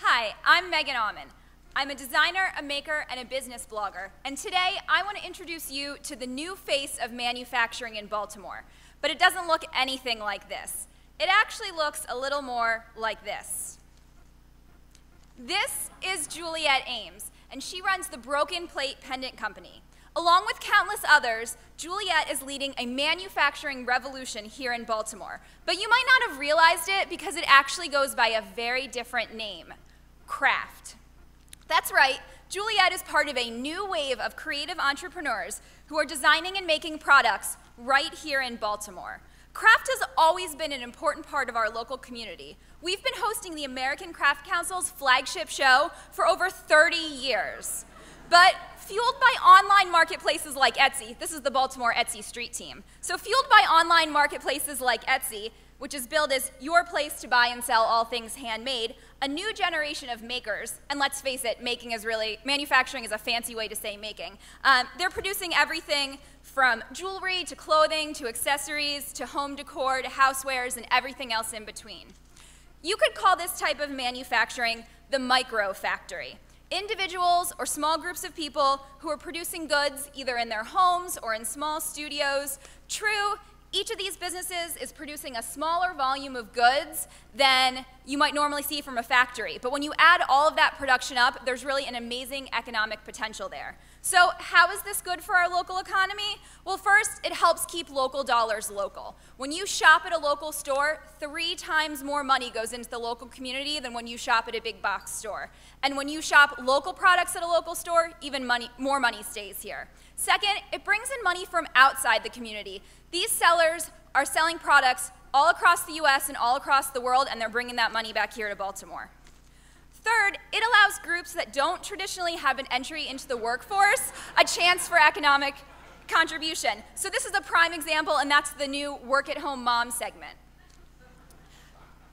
Hi, I'm Megan Auman. I'm a designer, a maker, and a business blogger. And today, I want to introduce you to the new face of manufacturing in Baltimore. But it doesn't look anything like this. It actually looks a little more like this. This is Juliet Ames, and she runs the Broken Plate Pendant Company. Along with countless others, Juliet is leading a manufacturing revolution here in Baltimore. But you might not have realized it because it actually goes by a very different name, craft. That's right, Juliet is part of a new wave of creative entrepreneurs who are designing and making products right here in Baltimore. Craft has always been an important part of our local community. We've been hosting the American Craft Council's flagship show for over 30 years. But fueled by online marketplaces like Etsy, this is the Baltimore Etsy Street Team. So fueled by online marketplaces like Etsy, which is billed as your place to buy and sell all things handmade, a new generation of makers, and let's face it, manufacturing is a fancy way to say making. They're producing everything from jewelry to clothing to accessories to home decor to housewares and everything else in between. You could call this type of manufacturing the micro factory. Individuals or small groups of people who are producing goods either in their homes or in small studios. True, each of these businesses is producing a smaller volume of goods than you might normally see from a factory. But when you add all of that production up, there's really an amazing economic potential there. So how is this good for our local economy? Well, first, it helps keep local dollars local. When you shop at a local store, 3 times more money goes into the local community than when you shop at a big box store. And when you shop local products at a local store, even more money stays here. Second, it brings in money from outside the community. These sellers are selling products all across the US and all across the world, and they're bringing that money back here to Baltimore. Third, it allows groups that don't traditionally have an entry into the workforce a chance for economic contribution. So this is a prime example, and that's the new work-at-home mom segment.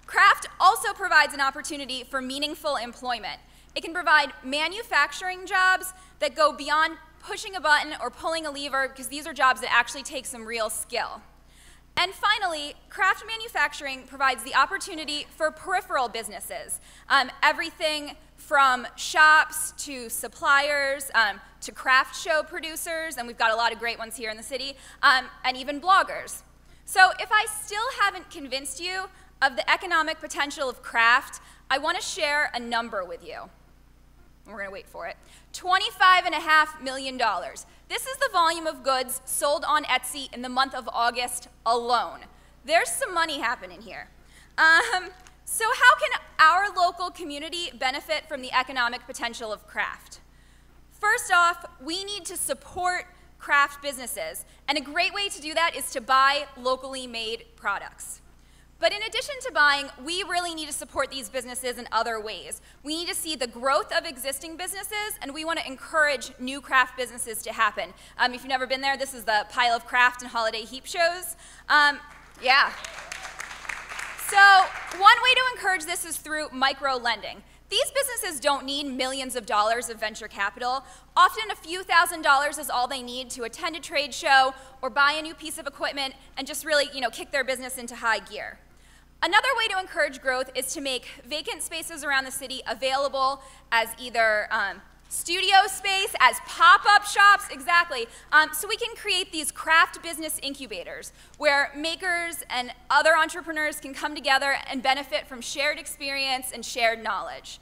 Craft also provides an opportunity for meaningful employment. It can provide manufacturing jobs that go beyond pushing a button or pulling a lever, because these are jobs that actually take some real skill. And finally, craft manufacturing provides the opportunity for peripheral businesses, everything from shops to suppliers to craft show producers, and we've got a lot of great ones here in the city, and even bloggers. So if I still haven't convinced you of the economic potential of craft, I want to share a number with you. We're going to wait for it. $25.5 million. This is the volume of goods sold on Etsy in the month of August alone. There's some money happening here. So how can our local community benefit from the economic potential of craft? First off, we need to support craft businesses, and a great way to do that is to buy locally made products. But in addition to buying, we really need to support these businesses in other ways. We need to see the growth of existing businesses, and we want to encourage new craft businesses to happen. If you've never been there, this is the pile of craft and holiday heap shows. Yeah. So one way to encourage this is through micro-lending. These businesses don't need millions of dollars of venture capital. Often a few $1,000s is all they need to attend a trade show or buy a new piece of equipment and just really, kick their business into high gear. Another way to encourage growth is to make vacant spaces around the city available as either studio space, as pop-up shops, exactly. So we can create these craft business incubators where makers and other entrepreneurs can come together and benefit from shared experience and shared knowledge.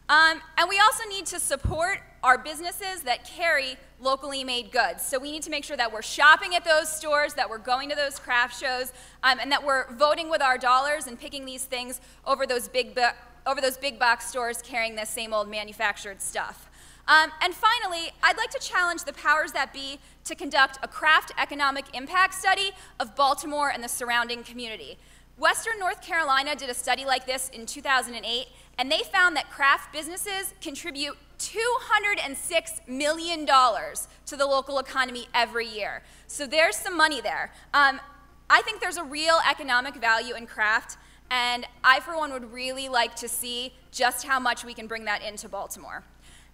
And we also need to support our businesses that carry locally made goods. So we need to make sure that we're shopping at those stores, that we're going to those craft shows, and that we're voting with our dollars and picking these things over those big box stores carrying this same old manufactured stuff. And finally, I'd like to challenge the powers that be to conduct a craft economic impact study of Baltimore and the surrounding community. Western North Carolina did a study like this in 2008, and they found that craft businesses contribute $206 million to the local economy every year. So there's some money there. I think there's a real economic value in craft, and I, for one, would really like to see just how much we can bring that into Baltimore.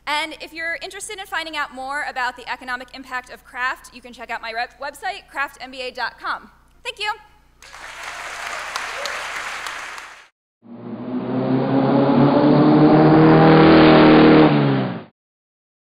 And if you're interested in finding out more about the economic impact of craft, you can check out my website, craftmba.com. Thank you.